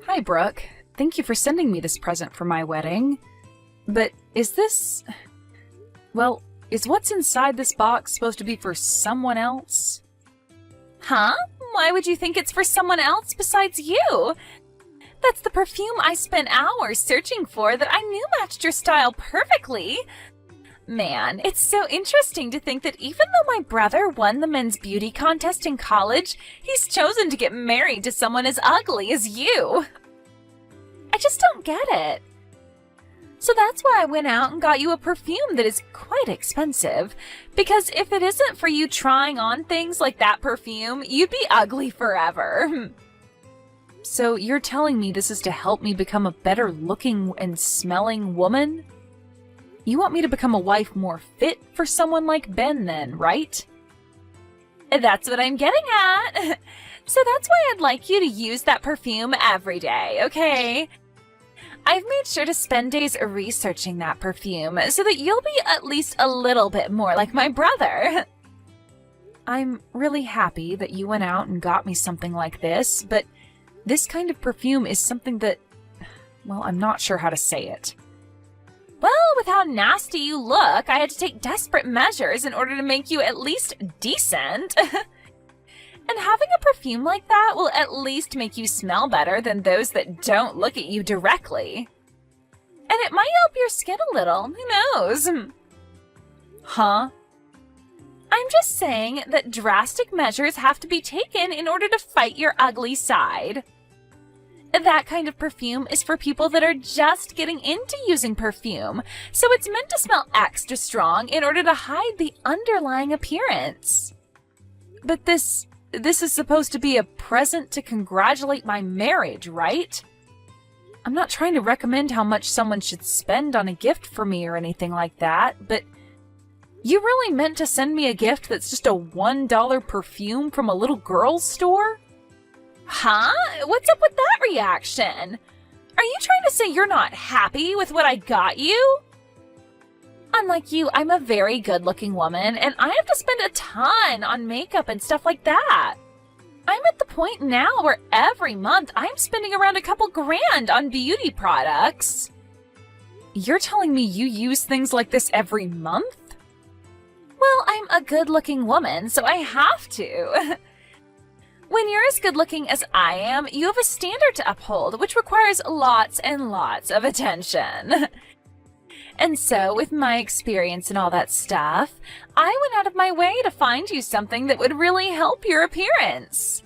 Hi, Brooke. Thank you for sending me this present for my wedding. But is this... Well, is what's inside this box supposed to be for someone else? Huh? Why would you think it's for someone else besides you? That's the perfume I spent hours searching for that I knew matched your style perfectly. Man, it's so interesting to think that even though my brother won the men's beauty contest in college, he's chosen to get married to someone as ugly as you. I just don't get it. So that's why I went out and got you a perfume that is quite expensive. Because if it isn't for you trying on things like that perfume, you'd be ugly forever. So you're telling me this is to help me become a better looking and smelling woman? You want me to become a wife more fit for someone like Ben then, right? That's what I'm getting at. So that's why I'd like you to use that perfume every day, okay? I've made sure to spend days researching that perfume so that you'll be at least a little bit more like my brother. I'm really happy that you went out and got me something like this, but this kind of perfume is something that, well, I'm not sure how to say it. Well, with how nasty you look, I had to take desperate measures in order to make you at least decent. And having a perfume like that will at least make you smell better than those that don't look at you directly. And it might help your skin a little, who knows? Huh? I'm just saying that drastic measures have to be taken in order to fight your ugly side. That kind of perfume is for people that are just getting into using perfume, so it's meant to smell extra strong in order to hide the underlying appearance. But this is supposed to be a present to congratulate my marriage, right? I'm not trying to recommend how much someone should spend on a gift for me or anything like that, but you really meant to send me a gift that's just a $1 perfume from a little girl's store? Huh? What's up with that reaction? Are you trying to say you're not happy with what I got you? Unlike you, I'm a very good-looking woman, and I have to spend a ton on makeup and stuff like that. I'm at the point now where every month I'm spending around a couple grand on beauty products. You're telling me you use things like this every month? Well, I'm a good-looking woman, so I have to. When you're as good-looking as I am, you have a standard to uphold, which requires lots and lots of attention. And so, with my experience and all that stuff, I went out of my way to find you something that would really help your appearance.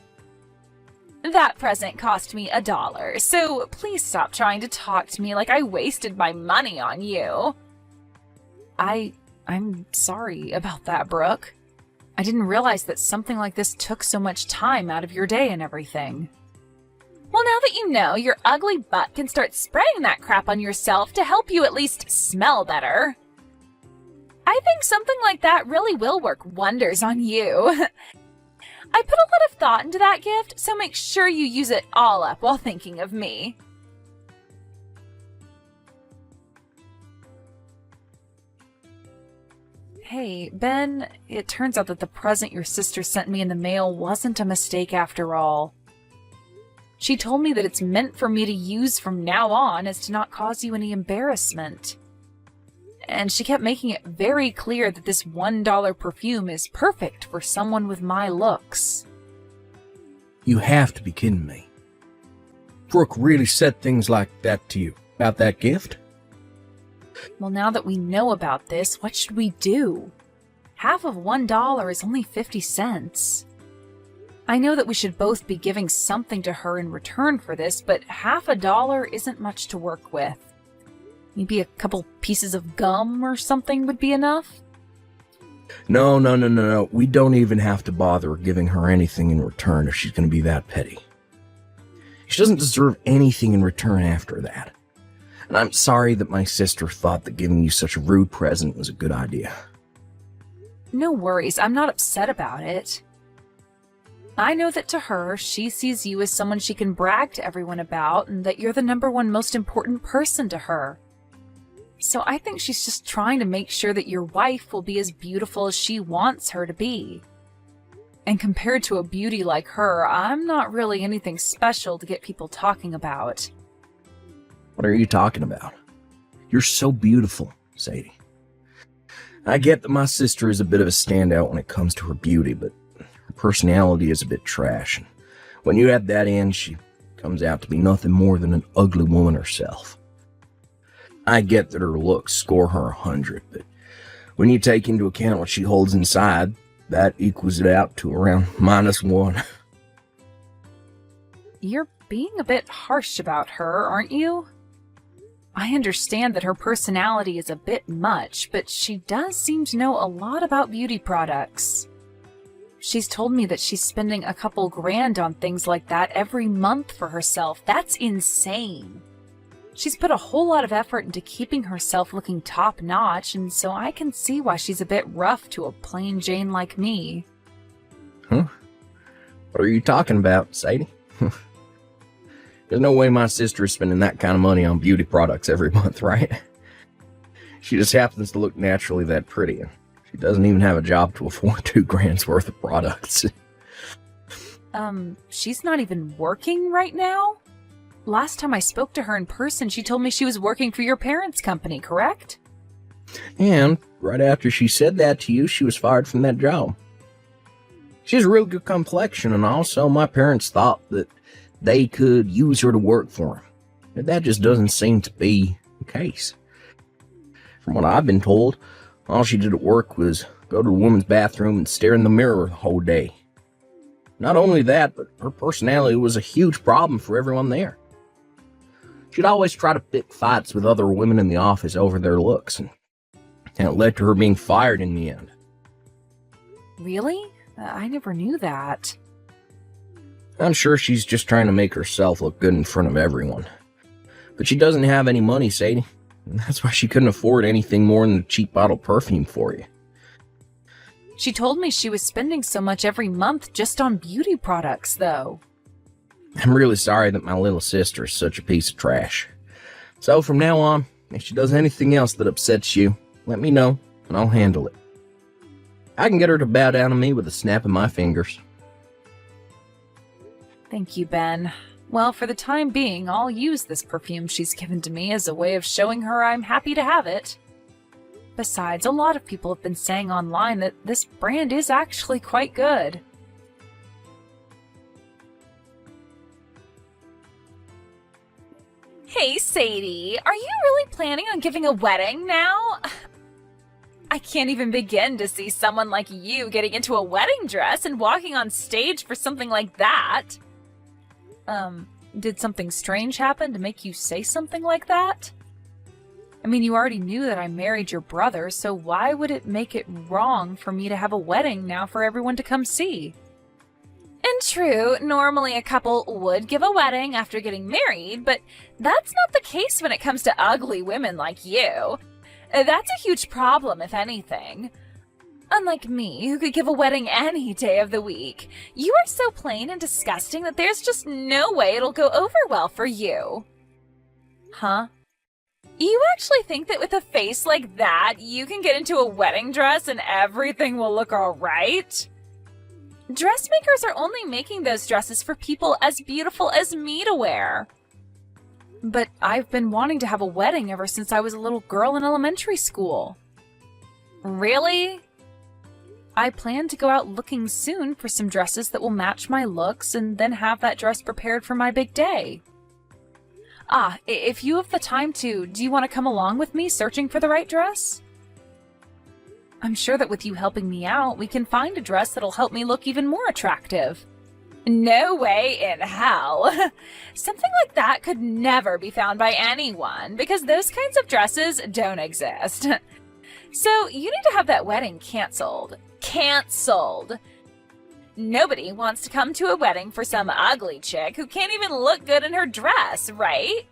That present cost me $1, so please stop trying to talk to me like I wasted my money on you. I'm sorry about that, Brooke. I didn't realize that something like this took so much time out of your day and everything. Well, now that you know, your ugly butt can start spraying that crap on yourself to help you at least smell better. I think something like that really will work wonders on you. I put a lot of thought into that gift, so make sure you use it all up while thinking of me. Hey, Ben, it turns out that the present your sister sent me in the mail wasn't a mistake after all. She told me that it's meant for me to use from now on as to not cause you any embarrassment. And she kept making it very clear that this $1 perfume is perfect for someone with my looks. You have to be kidding me. Brooke really said things like that to you about that gift? Well, now that we know about this, what should we do? Half of $1 is only 50 cents. I know that we should both be giving something to her in return for this, but half $1 isn't much to work with. Maybe a couple pieces of gum or something would be enough? No. We don't even have to bother giving her anything in return if she's going to be that petty. She doesn't deserve anything in return after that. And I'm sorry that my sister thought that giving you such a rude present was a good idea. No worries, I'm not upset about it. I know that to her, she sees you as someone she can brag to everyone about, and that you're the #1 most important person to her. So I think she's just trying to make sure that your wife will be as beautiful as she wants her to be. And compared to a beauty like her, I'm not really anything special to get people talking about. What are you talking about? You're so beautiful, Sadie. I get that my sister is a bit of a standout when it comes to her beauty, but her personality is a bit trash. And when you add that in, she comes out to be nothing more than an ugly woman herself. I get that her looks score her 100, but when you take into account what she holds inside, that equals it out to around -1. You're being a bit harsh about her, aren't you? I understand that her personality is a bit much, but she does seem to know a lot about beauty products. She's told me that she's spending a couple grand on things like that every month for herself. That's insane. She's put a whole lot of effort into keeping herself looking top-notch, and so I can see why she's a bit rough to a plain Jane like me. Huh? What are you talking about, Sadie? There's no way my sister is spending that kind of money on beauty products every month, right? She just happens to look naturally that pretty, and she doesn't even have a job to afford 2 grand's worth of products. She's not even working right now? Last time I spoke to her in person, she told me she was working for your parents' company, correct? And right after she said that to you, she was fired from that job. She has a real good complexion, and also my parents thought that they could use her to work for them. But that just doesn't seem to be the case. From what I've been told, all she did at work was go to the woman's bathroom and stare in the mirror the whole day. Not only that, but her personality was a huge problem for everyone there. She'd always try to pick fights with other women in the office over their looks, and it led to her being fired in the end. Really? I never knew that. I'm sure she's just trying to make herself look good in front of everyone. But she doesn't have any money, Sadie, and that's why she couldn't afford anything more than a cheap bottle of perfume for you. She told me she was spending so much every month just on beauty products, though. I'm really sorry that my little sister is such a piece of trash. So from now on, if she does anything else that upsets you, let me know, and I'll handle it. I can get her to bow down to me with a snap of my fingers. Thank you, Ben. Well, for the time being, I'll use this perfume she's given to me as a way of showing her I'm happy to have it. Besides, a lot of people have been saying online that this brand is actually quite good. Hey, Sadie, are you really planning on giving a wedding now? I can't even begin to see someone like you getting into a wedding dress and walking on stage for something like that. Did something strange happen to make you say something like that? I mean, you already knew that I married your brother, so why would it make it wrong for me to have a wedding now for everyone to come see? And true, normally a couple would give a wedding after getting married, but that's not the case when it comes to ugly women like you. That's a huge problem, if anything. Unlike me, who could give a wedding any day of the week, you are so plain and disgusting that there's just no way it'll go over well for you. Huh? You actually think that with a face like that, you can get into a wedding dress and everything will look alright? Dressmakers are only making those dresses for people as beautiful as me to wear. But I've been wanting to have a wedding ever since I was a little girl in elementary school. Really? I plan to go out looking soon for some dresses that will match my looks and then have that dress prepared for my big day. If you have the time to, do you want to come along with me searching for the right dress? I'm sure that with you helping me out, we can find a dress that'll help me look even more attractive. No way in hell. Something like that could never be found by anyone because those kinds of dresses don't exist. So you need to have that wedding canceled. Canceled. Nobody wants to come to a wedding for some ugly chick who can't even look good in her dress, right?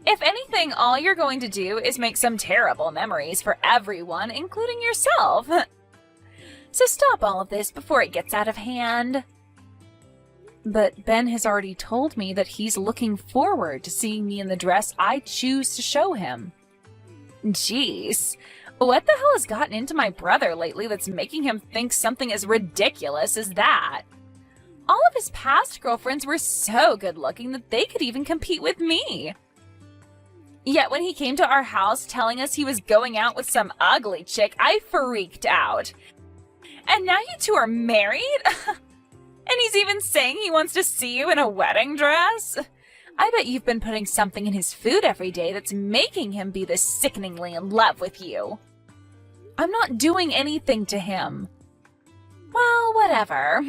If anything, all you're going to do is make some terrible memories for everyone, including yourself. So stop all of this before it gets out of hand. But Ben has already told me that he's looking forward to seeing me in the dress I choose to show him. Jeez. What the hell has gotten into my brother lately that's making him think something as ridiculous as that? All of his past girlfriends were so good looking that they could even compete with me. Yet when he came to our house telling us he was going out with some ugly chick, I freaked out. And now you two are married? And he's even saying he wants to see you in a wedding dress? I bet you've been putting something in his food every day that's making him be this sickeningly in love with you. I'm not doing anything to him. Well, whatever.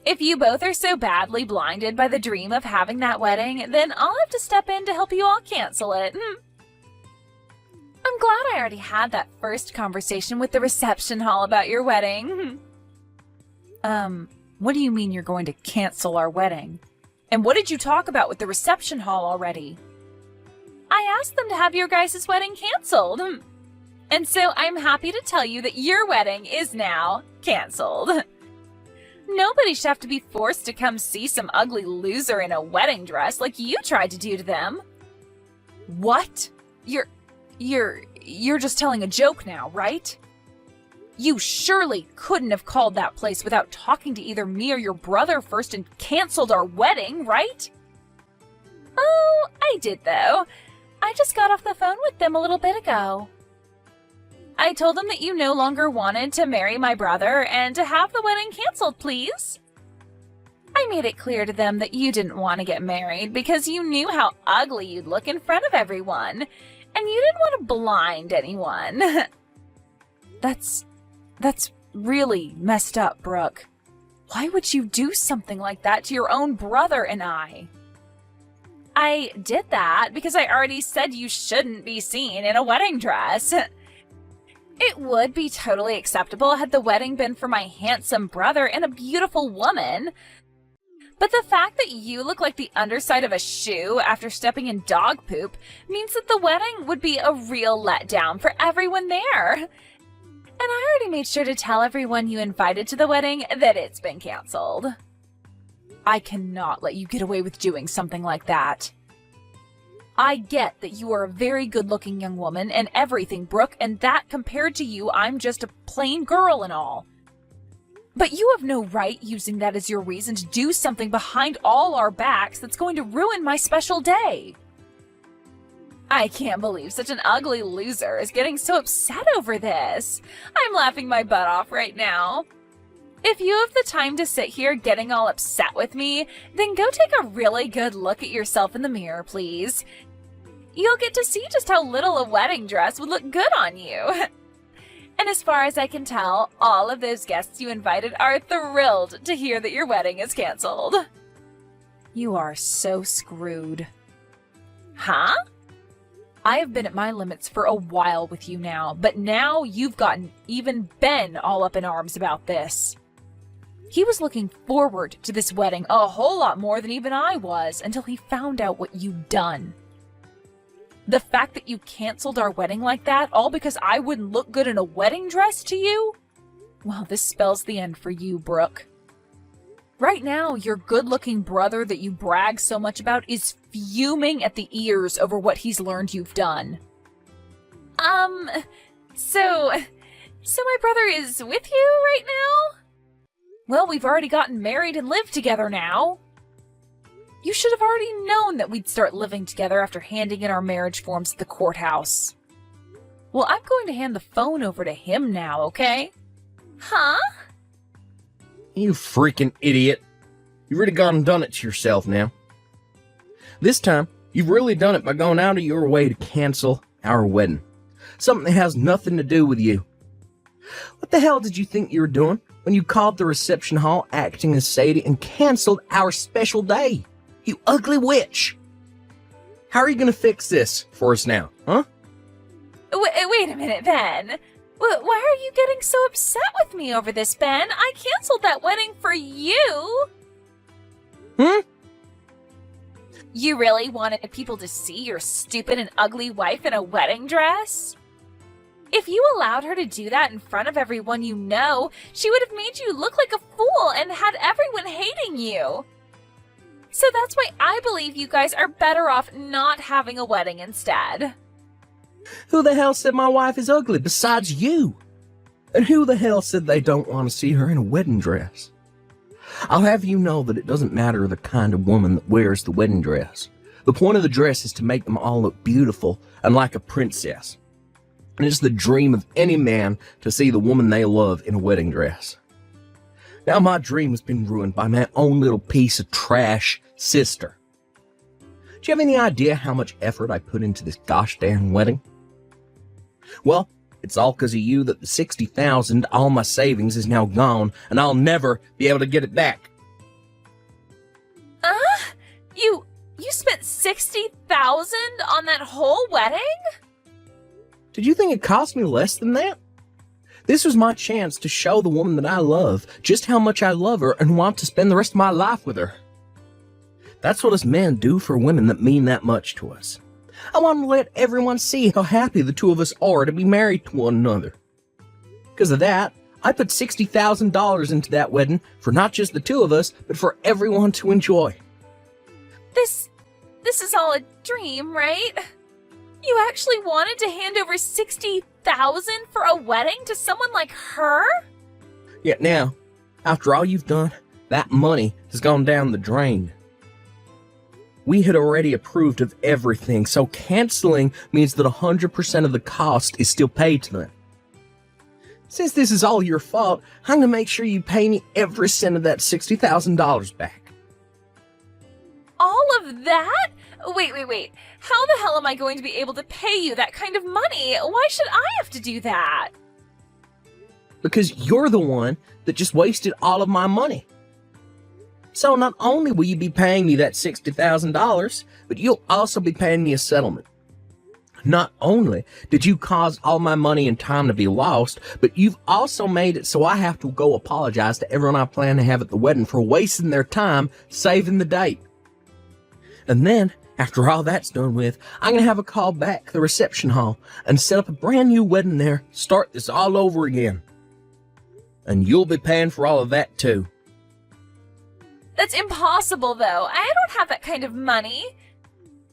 If you both are so badly blinded by the dream of having that wedding, then I'll have to step in to help you all cancel it. I'm glad I already had that first conversation with the reception hall about your wedding. What do you mean you're going to cancel our wedding? And what did you talk about with the reception hall already? I asked them to have your guys' wedding canceled. And so I'm happy to tell you that your wedding is now canceled. Nobody should have to be forced to come see some ugly loser in a wedding dress like you tried to do to them. What? You're just telling a joke now, right? You surely couldn't have called that place without talking to either me or your brother first and canceled our wedding, right? Oh, I did though. I just got off the phone with them a little bit ago. I told them that you no longer wanted to marry my brother and to have the wedding canceled, please. I made it clear to them that you didn't want to get married because you knew how ugly you'd look in front of everyone, and you didn't want to blind anyone. That's really messed up, Brooke. Why would you do something like that to your own brother and I? I did that because I already said you shouldn't be seen in a wedding dress. It would be totally acceptable had the wedding been for my handsome brother and a beautiful woman. But the fact that you look like the underside of a shoe after stepping in dog poop means that the wedding would be a real letdown for everyone there. And I already made sure to tell everyone you invited to the wedding that it's been canceled. I cannot let you get away with doing something like that. I get that you are a very good-looking young woman and everything, Brooke, and that compared to you, I'm just a plain girl and all. But you have no right using that as your reason to do something behind all our backs that's going to ruin my special day. I can't believe such an ugly loser is getting so upset over this. I'm laughing my butt off right now. If you have the time to sit here getting all upset with me, then go take a really good look at yourself in the mirror, please. You'll get to see just how little a wedding dress would look good on you. And as far as I can tell, all of those guests you invited are thrilled to hear that your wedding is canceled. You are so screwed. Huh? I have been at my limits for a while with you now, but now you've gotten even Ben all up in arms about this. He was looking forward to this wedding a whole lot more than even I was until he found out what you'd done. The fact that you canceled our wedding like that, all because I wouldn't look good in a wedding dress to you? Well, this spells the end for you, Brooke. Right now, your good-looking brother that you brag so much about is fuming at the ears over what he's learned you've done. So my brother is with you right now? Well, we've already gotten married and live together now. You should have already known that we'd start living together after handing in our marriage forms at the courthouse. Well, I'm going to hand the phone over to him now, okay? Huh? You freaking idiot. You've really gone and done it to yourself now. This time, you've really done it by going out of your way to cancel our wedding. Something that has nothing to do with you. What the hell did you think you were doing when you called the reception hall acting as Sadie and canceled our special day? You ugly witch! How are you going to fix this for us now, huh? Wait a minute, Ben. Why are you getting so upset with me over this, Ben? I canceled that wedding for you. You really wanted people to see your stupid and ugly wife in a wedding dress? If you allowed her to do that in front of everyone you know, she would have made you look like a fool and had everyone hating you. So that's why I believe you guys are better off not having a wedding instead. Who the hell said my wife is ugly besides you? And who the hell said they don't want to see her in a wedding dress? I'll have you know that it doesn't matter the kind of woman that wears the wedding dress. The point of the dress is to make them all look beautiful and like a princess. And it's the dream of any man to see the woman they love in a wedding dress. Now my dream has been ruined by my own little piece of trash sister. Do you have any idea how much effort I put into this gosh damn wedding? Well, it's all because of you that the $60,000, all my savings, is now gone, and I'll never be able to get it back. You spent $60,000 on that whole wedding? Did you think it cost me less than that? This was my chance to show the woman that I love just how much I love her and want to spend the rest of my life with her. That's what us men do for women that mean that much to us. I want to let everyone see how happy the two of us are to be married to one another. Because of that, I put $60,000 into that wedding for not just the two of us, but for everyone to enjoy. This is all a dream, right? You actually wanted to hand over $60,000 for a wedding to someone like her? Yet now, after all you've done, that money has gone down the drain. We had already approved of everything, so canceling means that 100% of the cost is still paid to them. Since this is all your fault, I'm going to make sure you pay me every cent of that $60,000 back. All of that? Wait. How the hell am I going to be able to pay you that kind of money? Why should I have to do that? Because you're the one that just wasted all of my money. So not only will you be paying me that $60,000, but you'll also be paying me a settlement. Not only did you cause all my money and time to be lost, but you've also made it so I have to go apologize to everyone I plan to have at the wedding for wasting their time saving the date. And then, after all that's done with, I'm going to have a call back to the reception hall and set up a brand new wedding there, start this all over again. And you'll be paying for all of that too. That's impossible, though. I don't have that kind of money.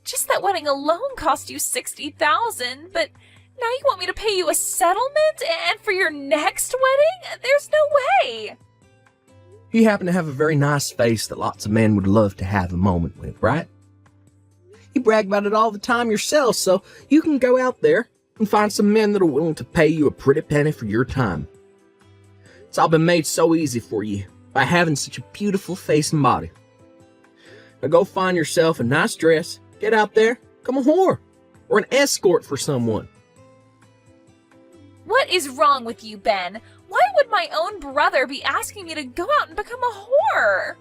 Just that wedding alone cost you $60,000, but now you want me to pay you a settlement and for your next wedding? There's no way. You happen to have a very nice face that lots of men would love to have a moment with, right? You brag about it all the time yourself, so you can go out there and find some men that are willing to pay you a pretty penny for your time. It's all been made so easy for you by having such a beautiful face and body. Now go find yourself a nice dress, get out there, become a whore, or an escort for someone. What is wrong with you, Ben? Why would my own brother be asking me to go out and become a whore?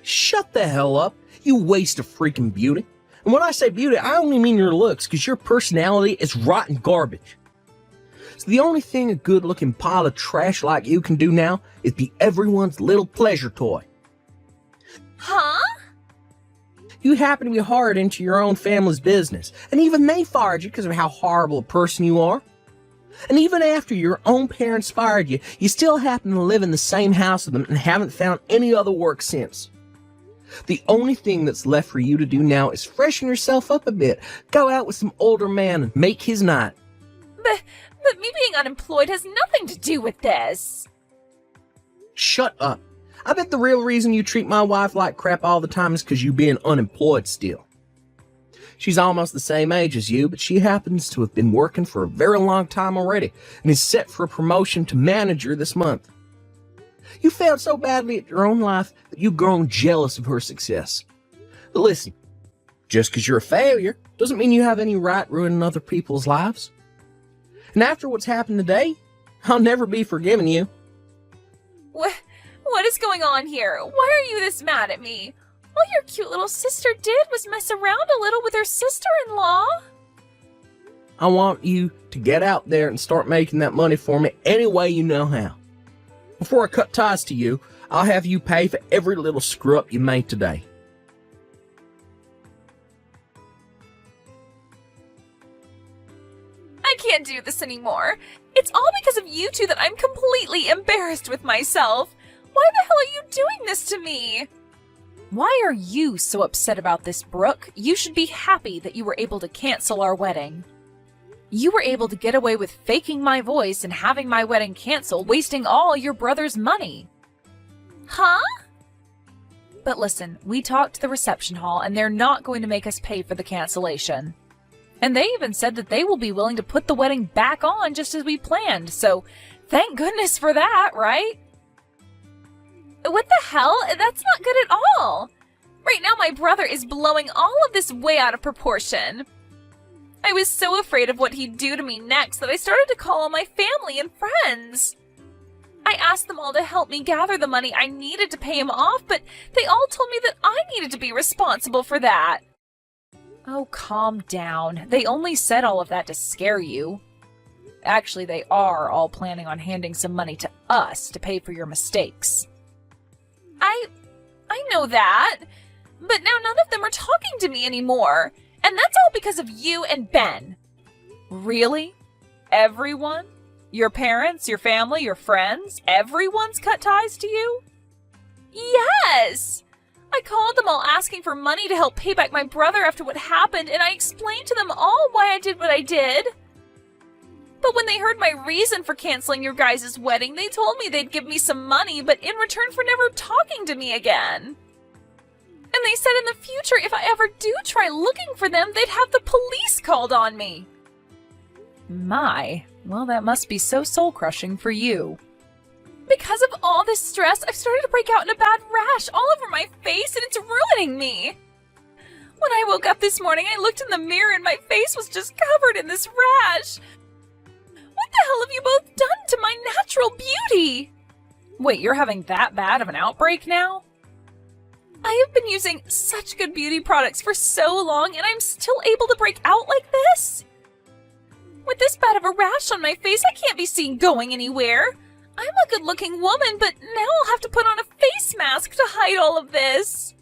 Shut the hell up, you waste of freaking beauty. And when I say beauty, I only mean your looks, because your personality is rotten garbage. So the only thing a good-looking pile of trash like you can do now is be everyone's little pleasure toy. Huh? You happen to be hired into your own family's business, and even they fired you because of how horrible a person you are. And even after your own parents fired you, you still happen to live in the same house with them and haven't found any other work since. The only thing that's left for you to do now is freshen yourself up a bit, go out with some older man and make his night. But me being unemployed has nothing to do with this. Shut up. I bet the real reason you treat my wife like crap all the time is because you being unemployed still. She's almost the same age as you, but she happens to have been working for a very long time already and is set for a promotion to manager this month. You failed so badly at your own life that you've grown jealous of her success. But listen, just because you're a failure doesn't mean you have any right ruining other people's lives. And after what's happened today, I'll never be forgiving you. What is going on here? Why are you this mad at me? All your cute little sister did was mess around a little with her sister-in-law. I want you to get out there and start making that money for me any way you know how. Before I cut ties to you, I'll have you pay for every little screw-up you made today. I can't do this anymore. It's all because of you two that I'm completely embarrassed with myself. Why the hell are you doing this to me? Why are you so upset about this, Brooke? You should be happy that you were able to cancel our wedding. You were able to get away with faking my voice and having my wedding canceled, wasting all your brother's money. Huh? But listen, we talked to the reception hall and they're not going to make us pay for the cancellation. And they even said that they will be willing to put the wedding back on just as we planned, so thank goodness for that, right? What the hell? That's not good at all. Right now my brother is blowing all of this way out of proportion. I was so afraid of what he'd do to me next that I started to call all my family and friends. I asked them all to help me gather the money I needed to pay him off, but they all told me that I needed to be responsible for that. Oh, calm down. They only said all of that to scare you. Actually, they are all planning on handing some money to us to pay for your mistakes. I know that, but now none of them are talking to me anymore, and that's all because of you and Ben. Really? Everyone? Your parents, your family, your friends? Everyone's cut ties to you? Yes! I called them all asking for money to help pay back my brother after what happened, and I explained to them all why I did what I did. But when they heard my reason for canceling your guys' wedding, they told me they'd give me some money, but in return for never talking to me again. And they said in the future, if I ever do try looking for them, they'd have the police called on me. My, well, that must be so soul-crushing for you. Because of all this stress, I've started to break out in a bad rash all over my face, and it's ruining me. When I woke up this morning, I looked in the mirror and my face was just covered in this rash. What the hell have you both done to my natural beauty? Wait, you're having that bad of an outbreak now? I have been using such good beauty products for so long, and I'm still able to break out like this? With this bad of a rash on my face, I can't be seen going anywhere. I'm a good-looking woman, but now I'll have to put on a face mask to hide all of this.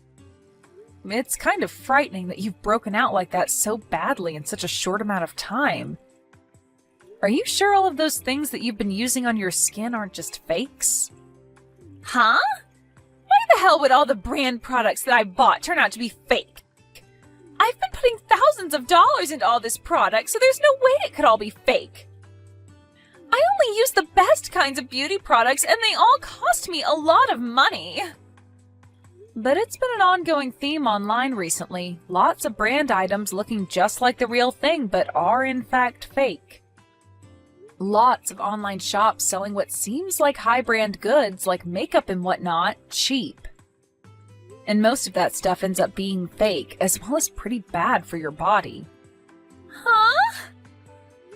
It's kind of frightening that you've broken out like that so badly in such a short amount of time. Are you sure all of those things that you've been using on your skin aren't just fakes? Huh? Why the hell would all the brand products that I bought turn out to be fake? I've been putting thousands of dollars into all this product, so there's no way it could all be fake. I only use the best kinds of beauty products, and they all cost me a lot of money. But it's been an ongoing theme online recently. Lots of brand items looking just like the real thing, but are in fact fake. Lots of online shops selling what seems like high-brand goods, like makeup and whatnot, cheap. And most of that stuff ends up being fake, as well as pretty bad for your body. Huh?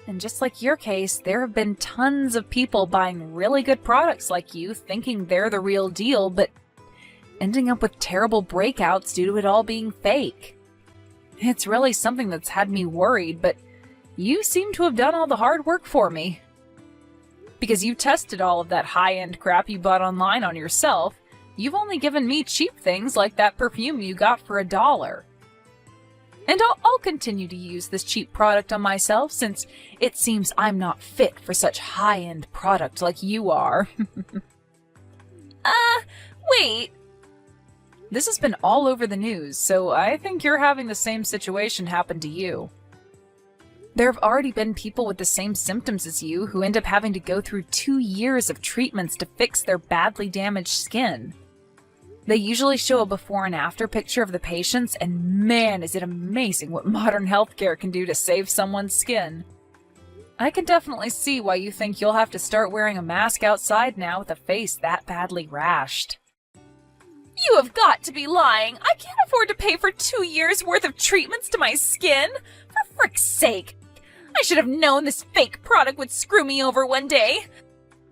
And just like your case, there have been tons of people buying really good products like you, thinking they're the real deal, but ending up with terrible breakouts due to it all being fake. It's really something that's had me worried, but you seem to have done all the hard work for me. Because you tested all of that high-end crap you bought online on yourself, you've only given me cheap things like that perfume you got for $1. And I'll continue to use this cheap product on myself since it seems I'm not fit for such high-end product like you are. Wait. This has been all over the news, so I think you're having the same situation happen to you. There have already been people with the same symptoms as you who end up having to go through 2 years of treatments to fix their badly damaged skin. They usually show a before and after picture of the patients, and man, is it amazing what modern healthcare can do to save someone's skin. I can definitely see why you think you'll have to start wearing a mask outside now with a face that badly rashed. You have got to be lying. I can't afford to pay for 2 years' worth of treatments to my skin. For frick's sake. I should have known this fake product would screw me over one day.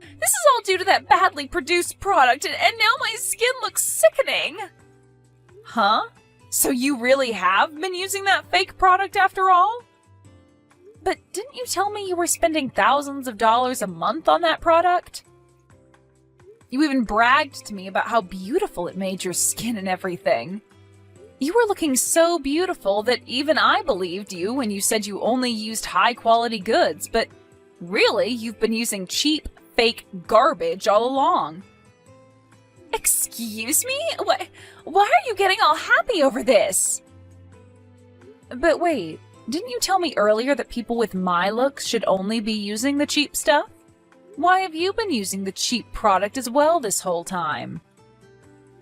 This is all due to that badly produced product, and now my skin looks sickening. Huh? So you really have been using that fake product after all? But didn't you tell me you were spending thousands of dollars a month on that product? You even bragged to me about how beautiful it made your skin and everything. You were looking so beautiful that even I believed you when you said you only used high-quality goods, but really, you've been using cheap, fake garbage all along. Excuse me? Why are you getting all happy over this? But wait, Didn't you tell me earlier that people with my looks should only be using the cheap stuff? Why have you been using the cheap product as well this whole time?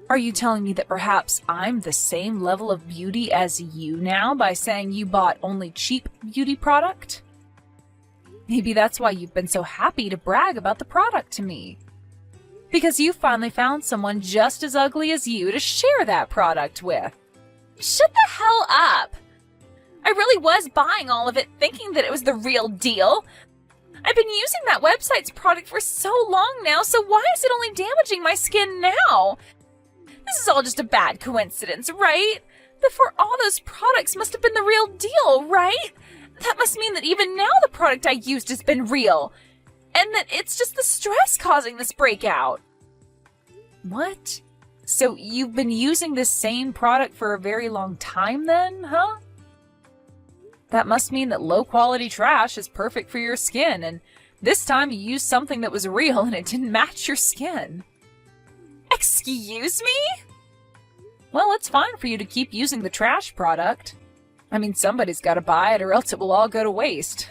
Are you telling me that perhaps I'm the same level of beauty as you now by saying you bought only cheap beauty product? Maybe that's why you've been so happy to brag about the product to me. Because you finally found someone just as ugly as you to share that product with. Shut the hell up! I really was buying all of it thinking that it was the real deal. I've been using that website's product for so long now, so why is it only damaging my skin now? This is all just a bad coincidence, right? Therefore, all those products must have been the real deal, right? That must mean that even now the product I used has been real. And that it's just the stress causing this breakout. What? So you've been using this same product for a very long time then, huh? That must mean that low-quality trash is perfect for your skin, and this time you used something that was real and it didn't match your skin. Excuse me? Well, it's fine for you to keep using the trash product. I mean, somebody's got to buy it or else it will all go to waste.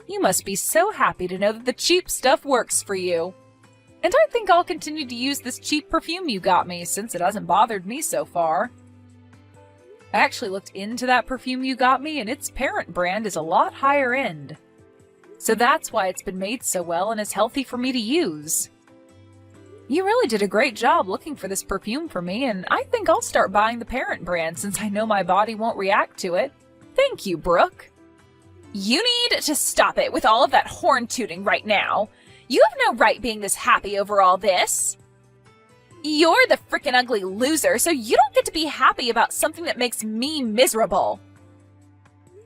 You must be so happy to know that the cheap stuff works for you. And I think I'll continue to use this cheap perfume you got me since it hasn't bothered me so far. I actually looked into that perfume you got me and its parent brand is a lot higher end. So that's why it's been made so well and is healthy for me to use. You really did a great job looking for this perfume for me, and I think I'll start buying the parent brand since I know my body won't react to it. Thank you, Brooke. You need to stop it with all of that horn tooting right now. You have no right being this happy over all this. You're the frickin' ugly loser, so you don't get to be happy about something that makes me miserable.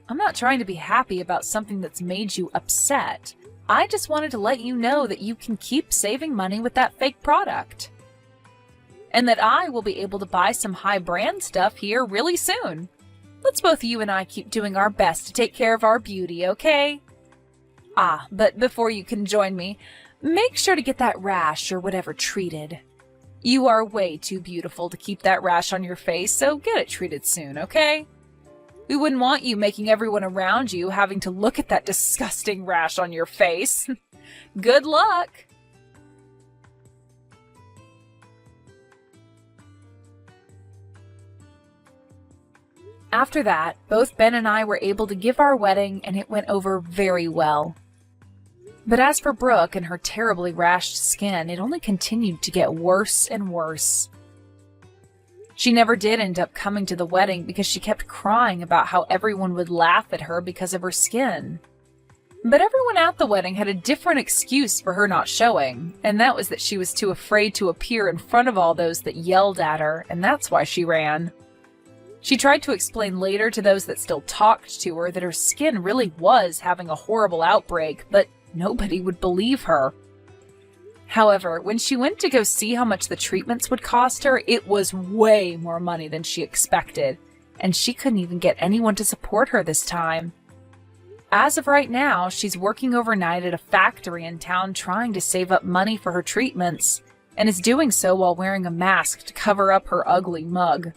I'm not trying to be happy about something that's made you upset. I just wanted to let you know that you can keep saving money with that fake product. And that I will be able to buy some high brand stuff here really soon. Let's both you and I keep doing our best to take care of our beauty, okay? Ah, but before you can join me, make sure to get that rash or whatever treated. You are way too beautiful to keep that rash on your face, so get it treated soon, okay? We wouldn't want you making everyone around you having to look at that disgusting rash on your face. Good luck! After that, both Ben and I were able to give our wedding, and it went over very well. But as for Brooke and her terribly rashed skin, it only continued to get worse and worse. She never did end up coming to the wedding because she kept crying about how everyone would laugh at her because of her skin. But everyone at the wedding had a different excuse for her not showing, and that was that she was too afraid to appear in front of all those that yelled at her, and that's why she ran. She tried to explain later to those that still talked to her that her skin really was having a horrible outbreak, but nobody would believe her. However, when she went to go see how much the treatments would cost her, it was way more money than she expected, and she couldn't even get anyone to support her this time. As of right now, she's working overnight at a factory in town trying to save up money for her treatments, and is doing so while wearing a mask to cover up her ugly mug.